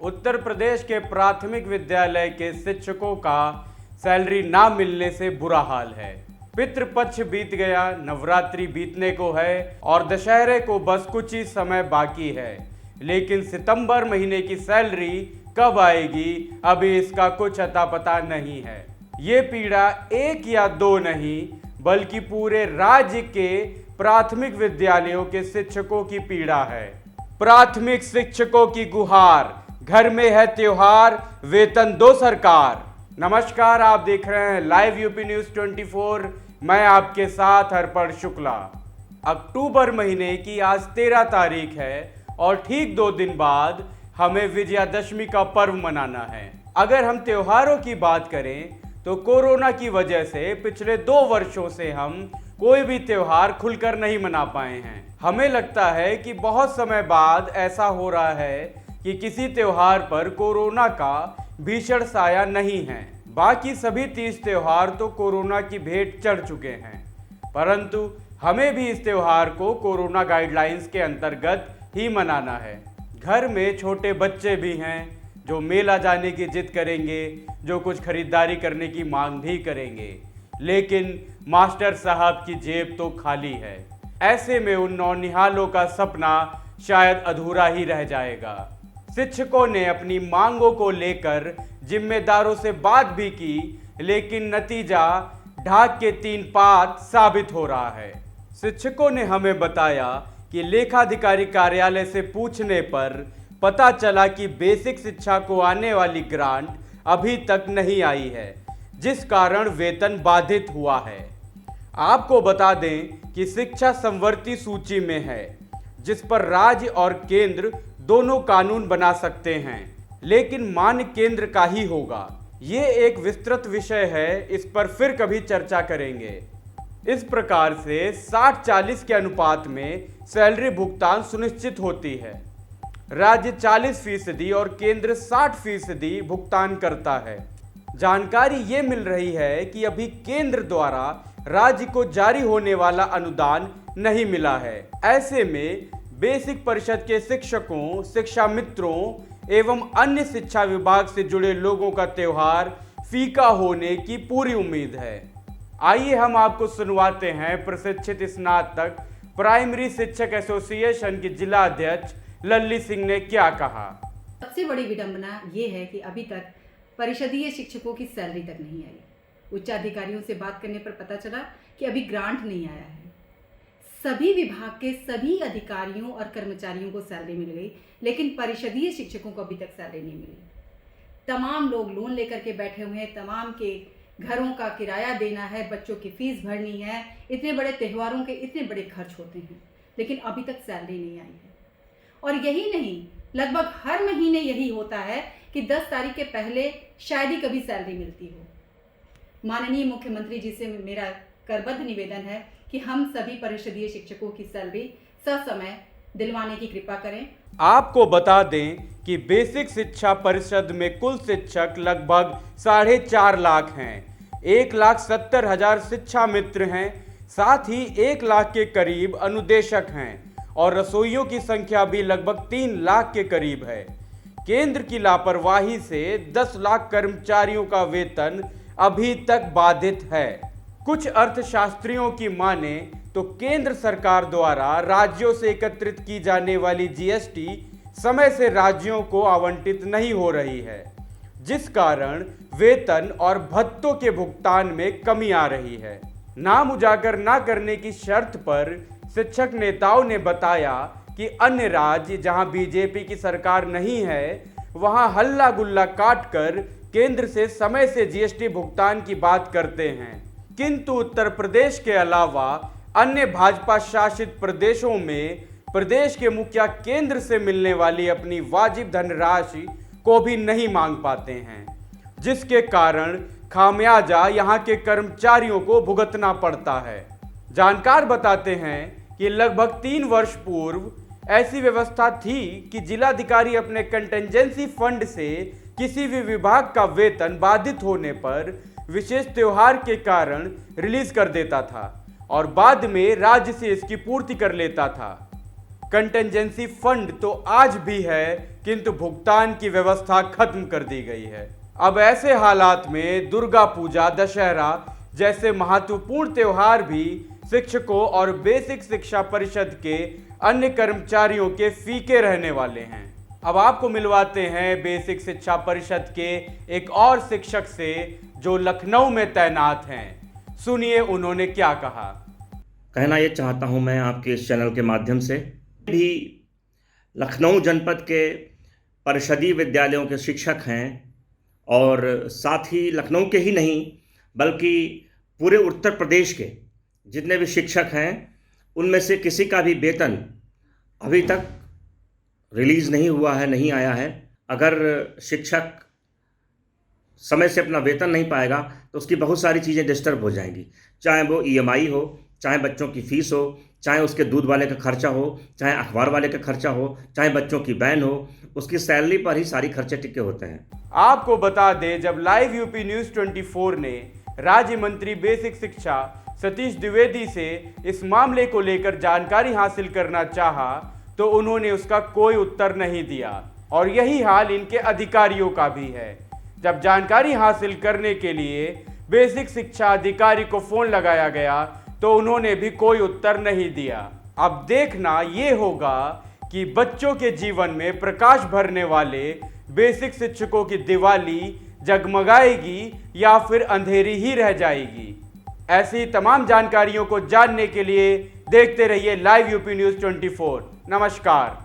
उत्तर प्रदेश के प्राथमिक विद्यालय के शिक्षकों का सैलरी ना मिलने से बुरा हाल है। पितृपक्ष बीत गया, नवरात्रि बीतने को है और दशहरे को बस कुछ ही समय बाकी है, लेकिन सितंबर महीने की सैलरी कब आएगी अभी इसका कुछ अता पता नहीं है। ये पीड़ा एक या दो नहीं बल्कि पूरे राज्य के प्राथमिक विद्यालयों के शिक्षकों की पीड़ा है। प्राथमिक शिक्षकों की गुहार, घर में है त्योहार, वेतन दो सरकार। नमस्कार, आप देख रहे हैं लाइव यूपी न्यूज 24। मैं आपके साथ हरपड़ शुक्ला। अक्टूबर महीने की आज 13 तारीख है और ठीक 2 दिन बाद हमें विजयादशमी का पर्व मनाना है। अगर हम त्योहारों की बात करें तो कोरोना की वजह से पिछले 2 वर्षों से हम कोई भी त्योहार खुलकर नहीं मना पाए हैं। हमें लगता है कि बहुत समय बाद ऐसा हो रहा है कि किसी त्योहार पर कोरोना का भीषण साया नहीं है। बाकी सभी 30 त्योहार तो कोरोना की भेंट चढ़ चुके हैं, परंतु हमें भी इस त्योहार को कोरोना गाइडलाइंस के अंतर्गत ही मनाना है। घर में छोटे बच्चे भी हैं जो मेला जाने की जिद करेंगे, जो कुछ खरीदारी करने की मांग भी करेंगे, लेकिन मास्टर साहब की जेब तो खाली है। ऐसे में उन नौनिहालों का सपना शायद अधूरा ही रह जाएगा। शिक्षकों ने अपनी मांगों को लेकर जिम्मेदारों से बात भी की, लेकिन नतीजा ढाक के 3 पात साबित हो रहा है। शिक्षकों ने हमें बताया कि लेखाधिकारी कार्यालय से पूछने पर पता चला कि बेसिक शिक्षा को आने वाली ग्रांट अभी तक नहीं आई है, जिस कारण वेतन बाधित हुआ है। आपको बता दें कि शिक्षा संवर्ती सूची में है, जिस पर राज्य और केंद्र दोनों कानून बना सकते हैं, लेकिन मान्य केंद्र का ही होगा। ये एक विस्तृत विषय है, इस पर फिर कभी चर्चा करेंगे। इस प्रकार से 60-40 के अनुपात में सैलरी भुगतान सुनिश्चित होती है। राज्य 40% और केंद्र 60% भुगतान करता है। जानकारी ये मिल रही है कि अभी केंद्र द्वारा राज्य को जारी होने वाला अनुदान नहीं मिला है। ऐसे में बेसिक परिषद के शिक्षकों, शिक्षा मित्रों एवं अन्य शिक्षा विभाग से जुड़े लोगों का त्योहार फीका होने की पूरी उम्मीद है। आइए हम आपको सुनवाते हैं प्रशिक्षित स्नातक प्राइमरी शिक्षक एसोसिएशन के जिला अध्यक्ष लल्ली सिंह ने क्या कहा। सबसे बड़ी विडंबना ये है कि अभी तक परिषदीय शिक्षकों की सैलरी तक नहीं आई। उच्च अधिकारियों से बात करने पर पता चला कि अभी ग्रांट नहीं आया है। सभी विभाग के सभी अधिकारियों और कर्मचारियों को सैलरी मिल गई, लेकिन परिषदीय शिक्षकों को अभी तक सैलरी नहीं मिली। तमाम लोग लोन लेकर के बैठे हुए हैं, तमाम के घरों का किराया देना है, बच्चों की फीस भरनी है, इतने बड़े त्योहारों के इतने बड़े खर्च होते हैं, लेकिन अभी तक सैलरी नहीं आई है। और यही नहीं, लगभग हर महीने यही होता है कि 10 तारीख के पहले शायद ही कभी सैलरी मिलती हो। माननीय मुख्यमंत्री जी से मेरा करबद्ध निवेदन है कि हम सभी परिषदीय शिक्षकों की सैलरी ससमय दिलवाने की कृपा करें। आपको बता दें कि बेसिक शिक्षा परिषद में कुल शिक्षक लगभग 4.5 लाख हैं। 1,70,000 शिक्षा मित्र हैं, साथ ही 1 लाख के करीब अनुदेशक हैं और रसोइयों की संख्या भी लगभग 3 लाख के करीब है। केंद्र की लापरवाही से 10 लाख कर्मचारियों का वेतन अभी तक बाधित है। कुछ अर्थशास्त्रियों की माने तो केंद्र सरकार द्वारा राज्यों से एकत्रित की जाने वाली जीएसटी समय से राज्यों को आवंटित नहीं हो रही है, जिस कारण वेतन और भत्तों के भुगतान में कमी आ रही है। नाम उजागर न करने की शर्त पर शिक्षक नेताओं ने बताया कि अन्य राज्य जहां बीजेपी की सरकार नहीं है, वहां हल्ला गुल्ला काट कर केंद्र से समय से जीएसटी भुगतान की बात करते हैं, किंतु उत्तर प्रदेश के अलावा अन्य भाजपा शासित प्रदेशों में प्रदेश के मुखिया केंद्र से मिलने वाली अपनी वाजिब धनराशि को भी नहीं मांग पाते हैं, जिसके कारण खामियाजा यहां के कर्मचारियों को भुगतना पड़ता है। जानकार बताते हैं कि लगभग 3 वर्ष पूर्व ऐसी व्यवस्था थी कि जिलाधिकारी अपने कंटेंजेंसी फंड से किसी भी विभाग का वेतन बाधित होने पर विशेष त्योहार के कारण रिलीज कर देता था और बाद में राज्य से इसकी पूर्ति कर लेता था। कंटेंजेंसी फंड तो आज भी है, किंतु भुगतान की व्यवस्था खत्म कर दी गई है। अब ऐसे हालात में दुर्गा पूजा, दशहरा जैसे महत्वपूर्ण त्योहार भी शिक्षकों और बेसिक शिक्षा परिषद के अन्य कर्मचारियों के फीके रहने वाले हैं। अब आपको मिलवाते हैं बेसिक शिक्षा परिषद के एक और शिक्षक से जो लखनऊ में तैनात हैं। सुनिए उन्होंने क्या कहा। कहना ये चाहता हूँ मैं आपके इस चैनल के माध्यम से भी लखनऊ जनपद के परिषदीय विद्यालयों के शिक्षक हैं और साथ ही लखनऊ के ही नहीं बल्कि पूरे उत्तर प्रदेश के जितने भी शिक्षक हैं उनमें से किसी का भी वेतन अभी तक रिलीज़ नहीं हुआ है, नहीं आया है। अगर शिक्षक समय से अपना वेतन नहीं पाएगा तो उसकी बहुत सारी चीज़ें डिस्टर्ब हो जाएंगी, चाहे वो EMI हो, चाहे बच्चों की फ़ीस हो, चाहे उसके दूध वाले का खर्चा हो, चाहे अखबार वाले का खर्चा हो, चाहे बच्चों की बैन हो, उसकी सैलरी पर ही सारी खर्चे टिके होते हैं। आपको बता दें, जब लाइव यूपी न्यूज़ 24 ने राज्य मंत्री बेसिक शिक्षा सतीश द्विवेदी से इस मामले को लेकर जानकारी हासिल करना चाहा तो उन्होंने उसका कोई उत्तर नहीं दिया और यही हाल इनके अधिकारियों का भी है। जब जानकारी हासिल करने के लिए बेसिक शिक्षा अधिकारी को फोन लगाया गया तो उन्होंने भी कोई उत्तर नहीं दिया। अब देखना ये होगा कि बच्चों के जीवन में प्रकाश भरने वाले बेसिक शिक्षकों की दिवाली जगमगाएगी या फिर अंधेरी ही रह जाएगी। ऐसी तमाम जानकारियों को जानने के लिए देखते रहिए लाइव यूपी न्यूज़ 24। नमस्कार।